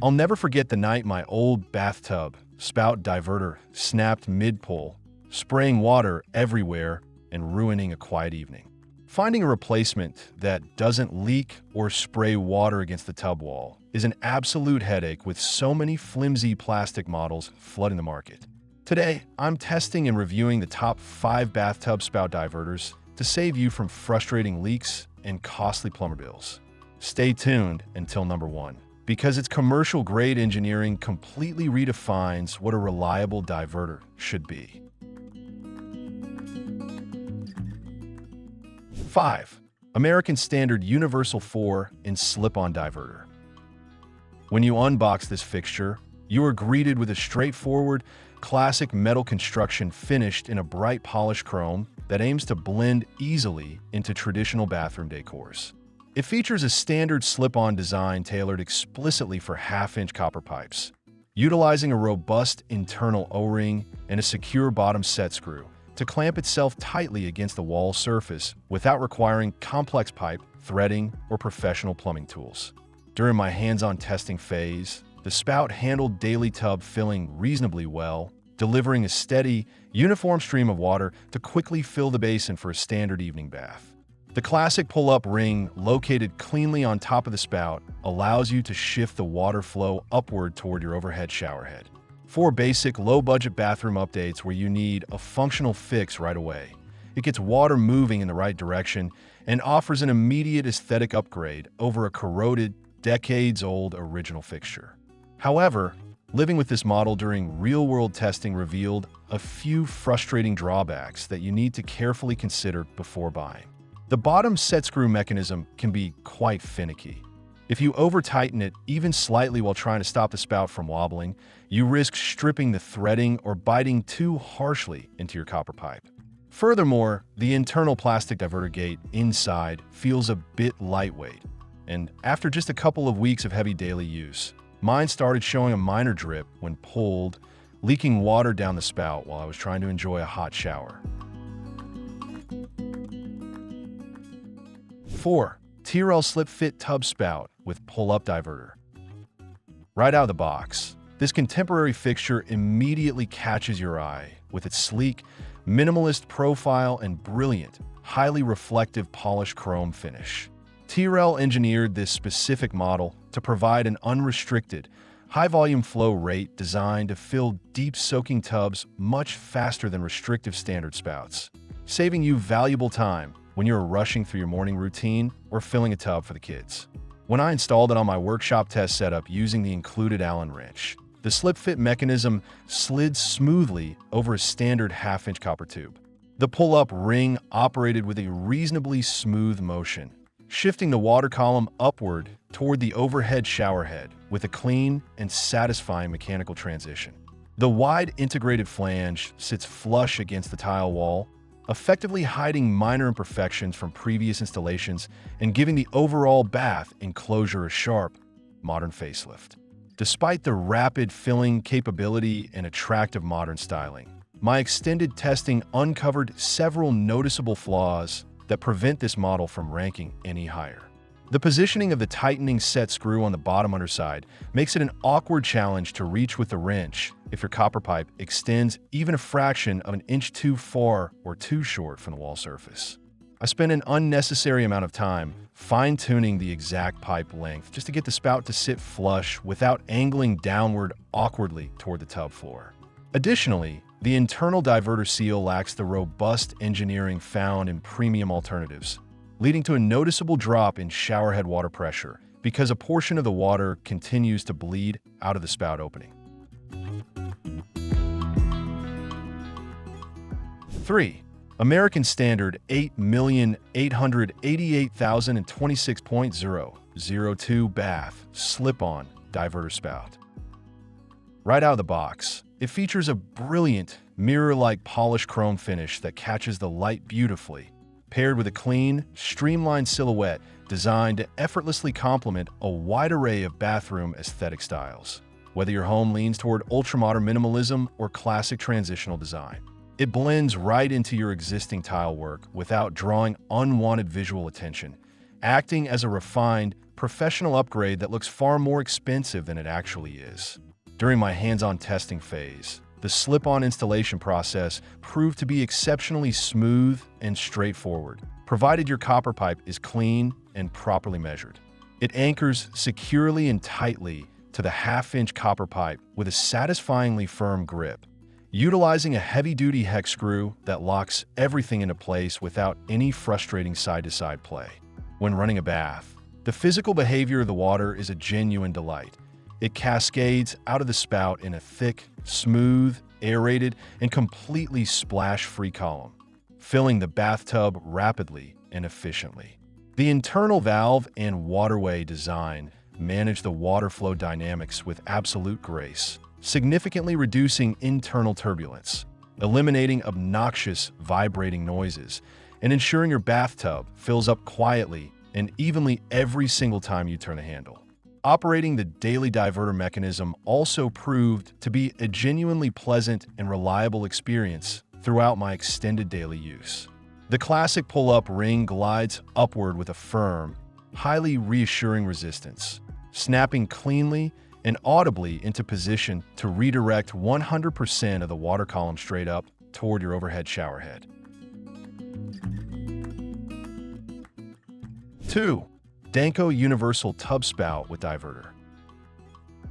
I'll never forget the night my old bathtub spout diverter snapped mid-pull, spraying water everywhere and ruining a quiet evening. Finding a replacement that doesn't leak or spray water against the tub wall is an absolute headache with so many flimsy plastic models flooding the market. Today, I'm testing and reviewing the top 5 bathtub spout diverters to save you from frustrating leaks and costly plumber bills. Stay tuned until number 1, because its commercial-grade engineering completely redefines what a reliable diverter should be. 5. American Standard Universal 4 and Slip-On Diverter. When you unbox this fixture, you are greeted with a straightforward, classic metal construction finished in a bright polished chrome that aims to blend easily into traditional bathroom decors. It features a standard slip-on design tailored explicitly for half-inch copper pipes, utilizing a robust internal O-ring and a secure bottom set screw to clamp itself tightly against the wall surface without requiring complex pipe, threading, or professional plumbing tools. During my hands-on testing phase, the spout handled daily tub filling reasonably well, delivering a steady, uniform stream of water to quickly fill the basin for a standard evening bath. The classic pull-up ring, located cleanly on top of the spout, allows you to shift the water flow upward toward your overhead shower head. 4 basic, low-budget bathroom updates where you need a functional fix right away. It gets water moving in the right direction and offers an immediate aesthetic upgrade over a corroded, decades-old original fixture. However, living with this model during real-world testing revealed a few frustrating drawbacks that you need to carefully consider before buying. The bottom set screw mechanism can be quite finicky. If you over-tighten it even slightly while trying to stop the spout from wobbling, you risk stripping the threading or biting too harshly into your copper pipe. Furthermore, the internal plastic diverter gate inside feels a bit lightweight, and after just a couple of weeks of heavy daily use, mine started showing a minor drip when pulled, leaking water down the spout while I was trying to enjoy a hot shower. 4. Tearel Slip Fit Tub Spout with Pull-Up Diverter. Right out of the box, this contemporary fixture immediately catches your eye with its sleek, minimalist profile and brilliant, highly reflective polished chrome finish. Tearel engineered this specific model to provide an unrestricted, high-volume flow rate designed to fill deep-soaking tubs much faster than restrictive standard spouts, saving you valuable time when you're rushing through your morning routine or filling a tub for the kids. When I installed it on my workshop test setup using the included Allen wrench, the slip-fit mechanism slid smoothly over a standard half-inch copper tube. The pull-up ring operated with a reasonably smooth motion, shifting the water column upward toward the overhead shower head with a clean and satisfying mechanical transition. The wide integrated flange sits flush against the tile wall, effectively hiding minor imperfections from previous installations and giving the overall bath enclosure a sharp, modern facelift. Despite the rapid filling capability and attractive modern styling, my extended testing uncovered several noticeable flaws that prevent this model from ranking any higher. The positioning of the tightening set screw on the bottom underside makes it an awkward challenge to reach with the wrench if your copper pipe extends even a fraction of an inch too far or too short from the wall surface. I spent an unnecessary amount of time fine-tuning the exact pipe length just to get the spout to sit flush without angling downward awkwardly toward the tub floor. Additionally, the internal diverter seal lacks the robust engineering found in premium alternatives, leading to a noticeable drop in showerhead water pressure because a portion of the water continues to bleed out of the spout opening. 3. American Standard 8,888,026.002 Bath Slip-On Diverter Spout. Right out of the box, it features a brilliant, mirror-like polished chrome finish that catches the light beautifully, paired with a clean, streamlined silhouette designed to effortlessly complement a wide array of bathroom aesthetic styles. Whether your home leans toward ultramodern minimalism or classic transitional design, it blends right into your existing tile work without drawing unwanted visual attention, acting as a refined, professional upgrade that looks far more expensive than it actually is. During my hands-on testing phase, the slip-on installation process proved to be exceptionally smooth and straightforward, provided your copper pipe is clean and properly measured. It anchors securely and tightly to the half-inch copper pipe with a satisfyingly firm grip, utilizing a heavy-duty hex screw that locks everything into place without any frustrating side-to-side play. When running a bath, the physical behavior of the water is a genuine delight. It cascades out of the spout in a thick, smooth, aerated, and completely splash-free column, filling the bathtub rapidly and efficiently. The internal valve and waterway design manage the water flow dynamics with absolute grace, significantly reducing internal turbulence, eliminating obnoxious vibrating noises, and ensuring your bathtub fills up quietly and evenly every single time you turn the handle. Operating the daily diverter mechanism also proved to be a genuinely pleasant and reliable experience throughout my extended daily use. The classic pull-up ring glides upward with a firm, highly reassuring resistance, snapping cleanly and audibly into position to redirect 100% of the water column straight up toward your overhead shower head. 2. DANCO Universal Tub Spout with Diverter.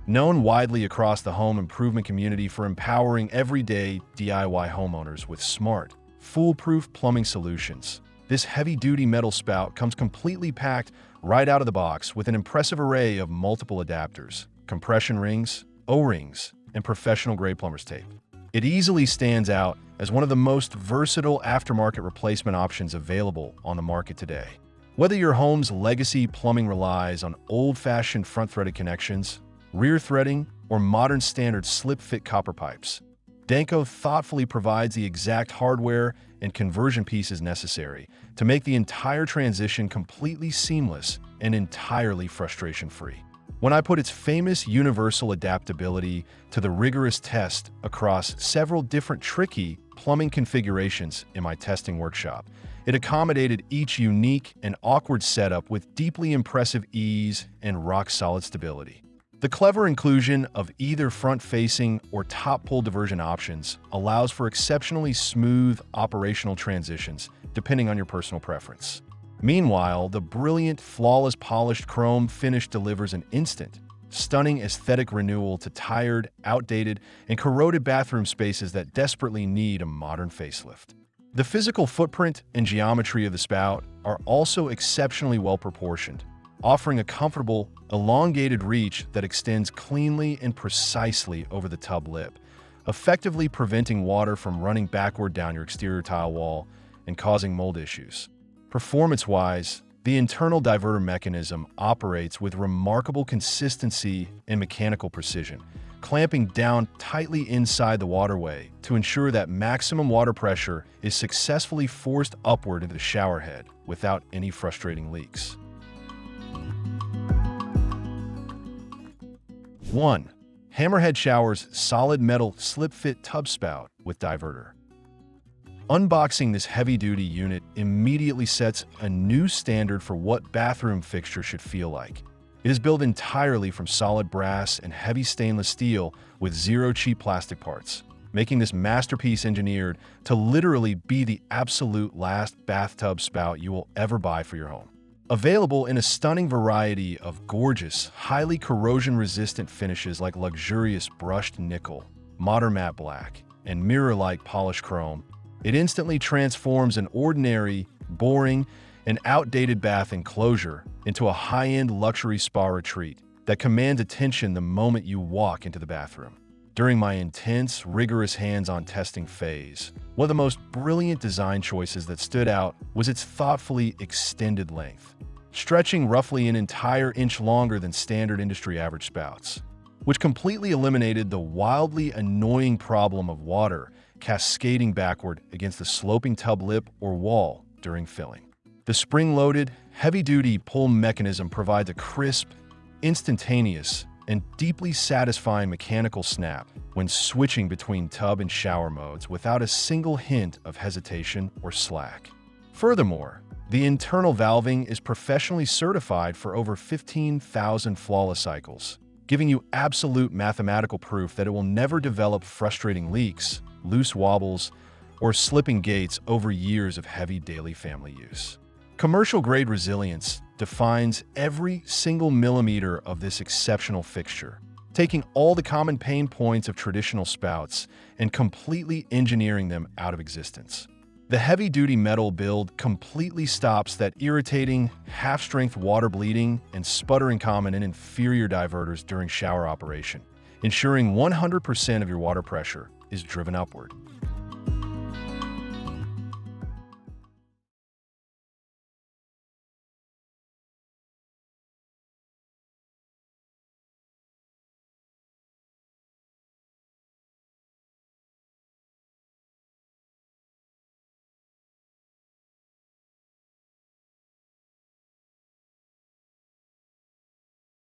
Known widely across the home improvement community for empowering everyday DIY homeowners with smart, foolproof plumbing solutions, this heavy-duty metal spout comes completely packed right out of the box with an impressive array of multiple adapters, compression rings, O-rings, and professional-grade plumber's tape. It easily stands out as one of the most versatile aftermarket replacement options available on the market today. Whether your home's legacy plumbing relies on old-fashioned front-threaded connections, rear threading, or modern standard slip-fit copper pipes, DANCO thoughtfully provides the exact hardware and conversion pieces necessary to make the entire transition completely seamless and entirely frustration-free. When I put its famous universal adaptability to the rigorous test across several different tricky plumbing configurations in my testing workshop, it accommodated each unique and awkward setup with deeply impressive ease and rock-solid stability. The clever inclusion of either front-facing or top-pull diversion options allows for exceptionally smooth operational transitions depending on your personal preference. Meanwhile, the brilliant, flawless polished chrome finish delivers an instant, stunning aesthetic renewal to tired, outdated, and corroded bathroom spaces that desperately need a modern facelift. The physical footprint and geometry of the spout are also exceptionally well proportioned, offering a comfortable, elongated reach that extends cleanly and precisely over the tub lip, effectively preventing water from running backward down your exterior tile wall and causing mold issues. Performance-wise, the internal diverter mechanism operates with remarkable consistency and mechanical precision, clamping down tightly inside the waterway to ensure that maximum water pressure is successfully forced upward into the shower head without any frustrating leaks. 1. HammerHead Shower's solid metal slip-fit tub spout with diverter. Unboxing this heavy-duty unit immediately sets a new standard for what bathroom fixture should feel like. It is built entirely from solid brass and heavy stainless steel with zero cheap plastic parts, making this masterpiece engineered to literally be the absolute last bathtub spout you will ever buy for your home. Available in a stunning variety of gorgeous, highly corrosion-resistant finishes like luxurious brushed nickel, modern matte black, and mirror-like polished chrome, it instantly transforms an ordinary, boring, and outdated bath enclosure into a high-end luxury spa retreat that commands attention the moment you walk into the bathroom. During my intense, rigorous hands-on testing phase, one of the most brilliant design choices that stood out was its thoughtfully extended length, stretching roughly an entire inch longer than standard industry average spouts, which completely eliminated the wildly annoying problem of water cascading backward against the sloping tub lip or wall during filling. The spring-loaded, heavy-duty pull mechanism provides a crisp, instantaneous, and deeply satisfying mechanical snap when switching between tub and shower modes without a single hint of hesitation or slack. Furthermore, The internal valving is professionally certified for over 15,000 flawless cycles, giving you absolute mathematical proof that it will never develop frustrating leaks, loose wobbles, or slipping gates over years of heavy daily family use. Commercial-grade resilience defines every single millimeter of this exceptional fixture, taking all the common pain points of traditional spouts and completely engineering them out of existence. The heavy-duty metal build completely stops that irritating, half-strength water bleeding and sputtering common in inferior diverters during shower operation, ensuring 100% of your water pressure is driven upward.